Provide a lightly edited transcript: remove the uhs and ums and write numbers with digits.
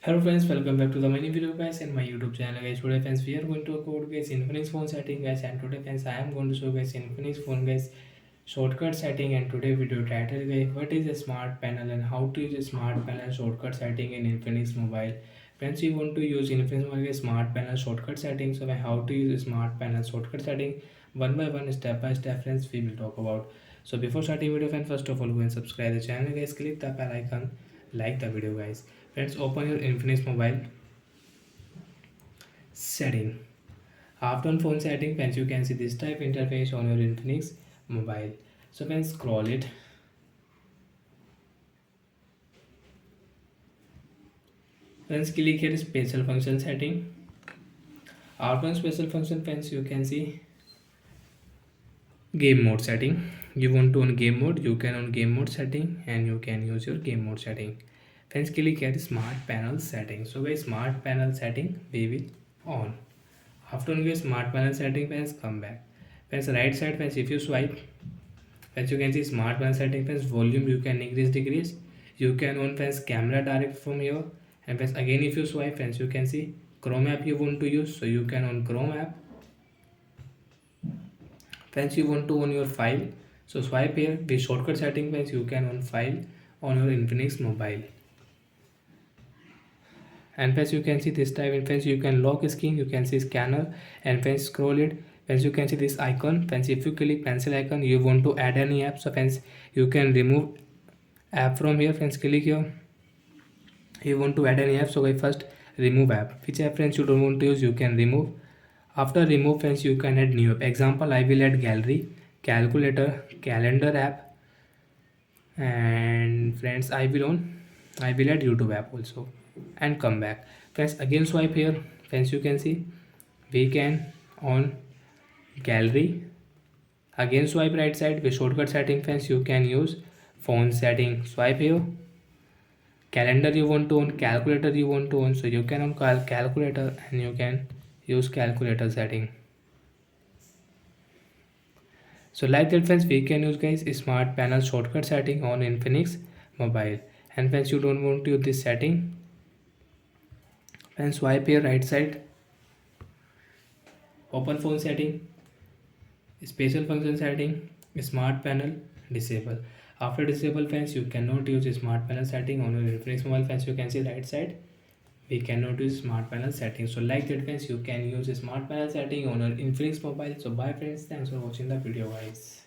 Hello friends, welcome back to the mini video guys and my YouTube channel guys. Today friends we are going to code guys infinix phone setting guys, and today friends I am going to show guys infinix phone guys shortcut setting. And today video title guys, what is a smart panel and how to use a smart panel shortcut setting in infinix mobile. Friends, we want to use infinix mobile guys, smart panel shortcut setting. So how to use a smart panel shortcut setting one by one, step by step friends we will talk about. So before starting video friends, first of all go and subscribe the channel guys, click the bell icon, like the video guys. Let's open your Infinix mobile setting. After on phone setting, friends, you can see this type interface on your Infinix mobile. So when scroll it, then click here special function setting. After on special function, friends, you can see game mode setting. You want to on game mode, you can on game mode setting and you can use your game mode setting. Friends, click here smart panel setting. So by smart panel setting, we will on. After on smart panel setting, friends, come back. Friends, right side, friends, if you swipe, friends, you can see smart panel setting, friends, volume you can increase decrease. You can on friends camera direct from here. And friends, again if you swipe, friends, you can see Chrome app you want to use, so you can on Chrome app. Friends, you want to on your file, so swipe here. The shortcut setting, friends, you can on file on your Infinix mobile. And friends, you can see this type. And friends, you can lock screen, you can see scanner. And friends, scroll it. Friends, you can see this icon. Friends, if you click pencil icon, you want to add any app, so friends, you can remove app from here. Friends, click here, you want to add any app, so first remove app. Which app friends you don't want to use, you can remove. After remove, friends, you can add new app. Example, I will add gallery, calculator, calendar app. And friends, I will add YouTube app also. And come back. Friends, again swipe here. Friends, you can see we can on gallery. Again swipe right side with shortcut setting. Friends, you can use phone setting. Swipe here. Calendar you want to on, calculator you want to on, so you can on calculator and you can use calculator setting. So like that friends, we can use guys smart panel shortcut setting on Infinix mobile. And friends, you don't want to use this setting, and swipe here right side, open phone setting, special function setting, smart panel disable. After disable, friends, you cannot use smart panel setting on your Infinix mobile. Friends, you can see right side, we cannot use smart panel setting. So like that friends, you can use smart panel setting on your Infinix mobile. So bye friends, thanks for watching the video guys.